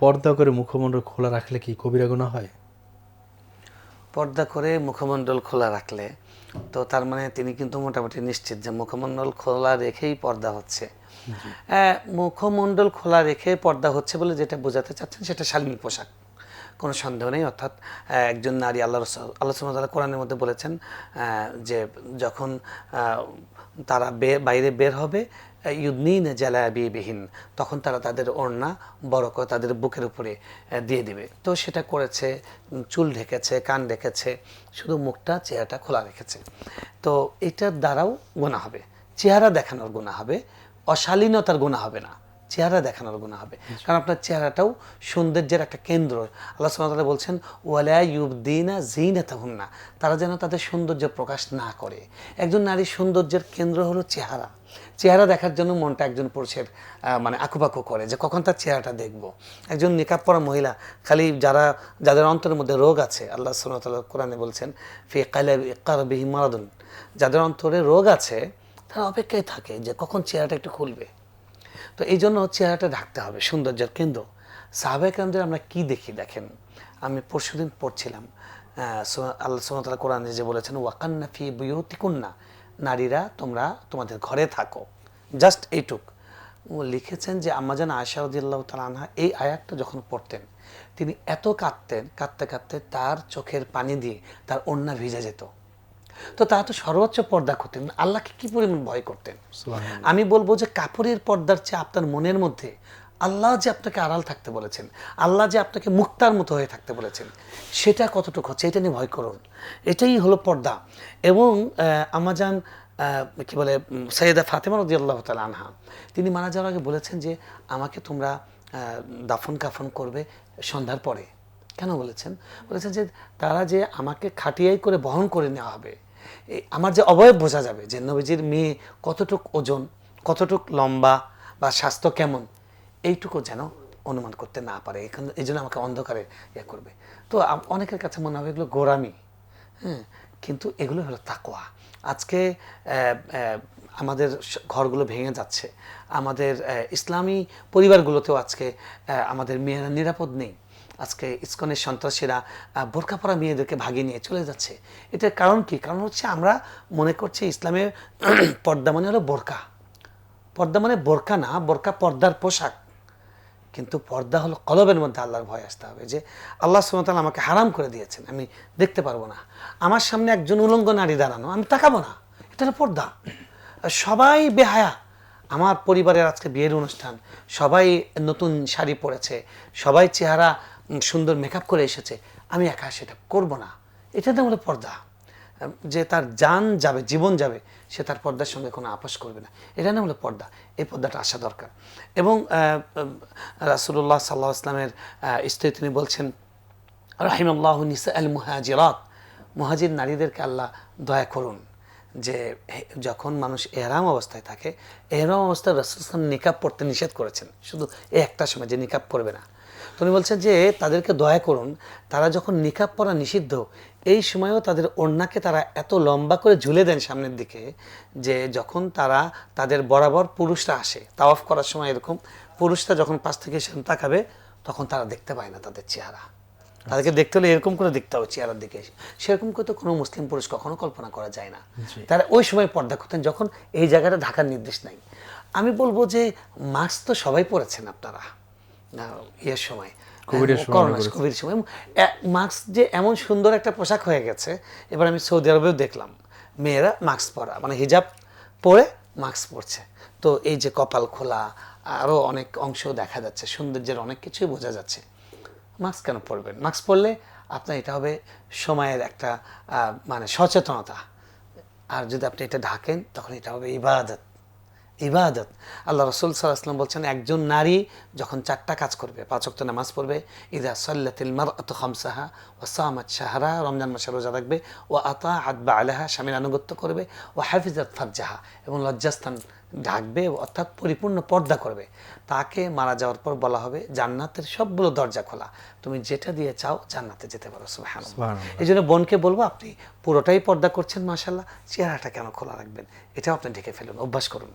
পর্দা করে মুখমণ্ডল খোলা রাখলে কি কবিরা গুনাহ হয়? পর্দা করে মুখমণ্ডল খোলা রাখলে তো তার মানে তিনি কিন্তু মোটামুটি নিশ্চিত যে মুখমণ্ডল খোলা রেখেই পর্দা হচ্ছে। মুখমণ্ডল খোলা রেখে পর্দা হচ্ছে বলে যেটা বোঝাতে চাচ্ছেন সেটা শালীন পোশাক, কোনো সন্দেহ নেই। অর্থাৎ একজন নারী আল্লাহ সুবহানাহু ওয়া তাআলা কোরআনের মধ্যে বলেছেন যে যখন তারা বাইরে বের হবে ইউদনিনা জালাবিবিহিন, তখন তারা তাদের ওড়না বড় করে তাদের বুকের উপরে দিয়ে দিবে। তো সেটা করেছে, চুল ঢেকেছে, কান ঢেকেছে, শুধু মুখটা চেহারাটা খোলা রেখেছে। তো এটার দ্বারাও গুনাহ হবে, চেহারা দেখানোর গুনাহ হবে, অশালীনতার গুনাহ হবে না, চেহারা দেখানোর গুনাহ হবে। কারণ আপনার চেহারাটাও সৌন্দর্যের একটা কেন্দ্র। আল্লাহ সুবহানাহু ওয়া তাআলা বলছেন ওয়ালা ইউবদিনা যিনাতাহুন্না, তারা যেন তাদের সৌন্দর্য প্রকাশ না করে। একজন নারীর সৌন্দর্যের কেন্দ্র হলো চেহারা। চেহারা দেখার জন্য মনটা একজন পুরুষের মানে আকুপাকু করে যে কখন তার চেহারাটা দেখব। একজন নিকাব পরা মহিলা খালি যাদের অন্তরের মধ্যে রোগ আছে, আল্লাহ সুবহানাহু ওয়া তাআলা কোরআনে বলছেন ফি কালবিহি মারাদুন, যাদের অন্তরে রোগ আছে তারা অপেক্ষায় থাকে যে কখন চেহারাটা একটু খুলবে। তো এই জন্য চেহারাটা ঢাকতে হবে, সৌন্দর্যের কেন্দ্র। সাহাবায়ে কেরামদের আমরা কি দেখি দেখেন, আমি পরশুদিন পড়ছিলাম আল্লাহ সুবহানাহু ওয়া তাআলা কোরআনে যে বলেছেন ওয়াকান্না ফি বুয়ুতিকুন্না, নারীরা তোমরা তোমাদের ঘরে থাকো, জাস্ট এইটুক। ও লিখেছেন যে আম্মাজান আয়েশা রাদিয়াল্লাহু তাআলা আনহা এই আয়াতটা যখন পড়তেন তিনি এত কাঁদতেন, কাঁদতে কাঁদতে তার চোখের পানি দিয়ে তার ওড়না ভিজে যেত। তো তারা তো সর্বোচ্চ পর্দা করতেন, আল্লাহকে কি পরিমাণ ভয় করতেন। আমি বলবো যে কাপড়ের পর্দার চেয়ে আপনার মনের মধ্যে আল্লাহ যে আপনাকে আড়াল থাকতে বলেছেন, আল্লাহ যে আপনাকে মুক্তার মতো হয়ে থাকতে বলেছেন, সেটা কতটুকু হচ্ছে এটা নিয়ে ভয় করুন। এটাই হলো পর্দা। এবং আমাজান কি বলে সৈয়দা ফাতেমা রাদিয়াল্লাহু তাআলা আনহা, তিনি মারা যাওয়ার আগে বলেছেন যে আমাকে তোমরা দাফন কাফন করবে সন্ধ্যার পরে। কেন বলেছেন? বলেছেন যে তারা যে আমাকে খাটিয়াই করে বহন করে নেওয়া হবে, আমার যে অবয়ব বোঝা যাবে যে নবীজির মেয়ে কতটুক ওজন, কতটুক লম্বা বা স্বাস্থ্য কেমন, এইটুকু যেন অনুমান করতে না পারে। এই জন্য আমাকে অন্ধকারে করবে। তো অনেকের কাছে মনে হবে এগুলো গোরামি, হ্যাঁ, কিন্তু এগুলো হলো তাকওয়া। আজকে আমাদের ঘরগুলো ভেঙে যাচ্ছে, আমাদের ইসলামী পরিবারগুলোতেও আজকে আমাদের মেয়েরা নিরাপদ নেই। আজকে ইসকনের সন্ত্রাসীরা বোরকা পরা মেয়েদেরকে ভাগিয়ে নিয়ে চলে যাচ্ছে। এটার কারণ কি? কারণ হচ্ছে আমরা মনে করছি ইসলামের পর্দা মানে হলো বোরকা। পর্দা মানে বোরকা না, বোরকা পর্দার পোশাক। কিন্তু পর্দা হলো কলবের মধ্যে আল্লাহর ভয় আসতে হবে যে আল্লাহ সুবহানাহু ওয়া তাআলা আমাকে হারাম করে দিয়েছেন, আমি দেখতে পারবো না। আমার সামনে একজন উলঙ্গ নারী দাঁড়ানো, আমি তাকাবো না, এটা হলো পর্দা। সবাই বেহায়া, আমার পরিবারের আজকে বিয়ের অনুষ্ঠান, সবাই নতুন শাড়ি পরেছে, সবাই চেহারা সুন্দর মেকআপ করে এসেছে, আমি একা সেটা করব না। এটা না হলো পর্দা। যে তার জান যাবে, জীবন যাবে, সে তার পর্দার সঙ্গে কোনো আপোষ করবে না, এটা না হলো পর্দা। এই পর্দাটা আসা দরকার। এবং রাসূলুল্লাহ সাল্লাল্লাহু আলাইহি ওয়াসাল্লামের স্ত্রী তিনি বলছেন রাহিমাল্লাহু নিসা আল মুহাজিরাত, মুহাজির নারীদেরকে আল্লাহ দয়া করুন। যে যখন মানুষ এহরাম অবস্থায় থাকে, এহরাম অবস্থায় রাসূল সাল্লাল্লাহু আলাইহি ওয়াসাল্লাম নিকাব পড়তে নিষেধ করেছেন, শুধু এই একটা সময় যে নিকাব পরবে না। তো উনি বলছেন যে তাদেরকে দয়া করুন, তারা যখন নিকাব পরা নিষিদ্ধ, এই সময়ও তাদের ওড়নাকে তারা এত লম্বা করে ঝুলে দেন সামনের দিকে যে যখন তারা তাদের বরাবর পুরুষরা আসে তাওয়াফ করার সময়, এরকম পুরুষরা যখন পাশ থেকে তাকাবে তখন তারা দেখতে পায় না তাদের চেহারা। তাদেরকে দেখতে হলে এরকম করে দেখতে হবে চেহারার দিকে, সেরকম করে তো কোনো মুসলিম পুরুষ কখনো কল্পনা করা যায় না। তারা ওই সময় পর্দা করতেন যখন এই জায়গাটা ঢাকার নির্দেশ নাই। আমি বলবো যে মাস্ক তো সবাই পরেছেন আপনারা ইয়ের সময়, কোভিডের সময় মাস্ক যে এমন সুন্দর একটা পোশাক হয়ে গেছে। এবার আমি সৌদি আরবেও দেখলাম মেয়েরা মাস্ক পরা, মানে হিজাব পরে মাস্ক পরছে। তো এই যে কপাল খোলা, আরও অনেক অংশ দেখা যাচ্ছে, সৌন্দর্যের অনেক কিছুই বোঝা যাচ্ছে। মাস্ক কেন পরবেন? মাস্ক পরলে আপনার এটা হবে সময়ের একটা মানে সচেতনতা। আর যদি আপনি এটা ঢাকেন তখন এটা হবে ইবাদত। ইবাদত। আল্লাহ রাসূল সাল্লাল্লাহু আলাইহি ওয়াসাল্লাম বলছেন একজন নারী যখন 4টা কাজ করবে, 5 ওয়াক্ত নামাজ পড়বে, ইযা সাল্লাতিল মারআতু খামসাহা ওয়া সামাত শাহরা, রমজান মাসে রোজা রাখবে, ওয়া আতাআত বা'লাহা, স্বামীর আনুগত্য করবে, ওয়া হাফিজাত ফারজাহা, এবং লজ্জাস্থান ঢাকবে, অর্থাৎ পরিপূর্ণ পর্দা করবে, তাকে মারা যাওয়ার পর বলা হবে জান্নাতের সবগুলো দরজা খোলা, তুমি যেটা দিয়ে চাও জান্নাতে যেতে পারো। সুবহানাল্লাহ। এই জন্য বোনকে বলবো আপনি পুরোটাই পর্দা করছেন মাশাআল্লাহ, চেহারাটা কেন খোলা রাখবেন? এটাও আপনি ঢেকে ফেলুন, অভ্যাস করুন।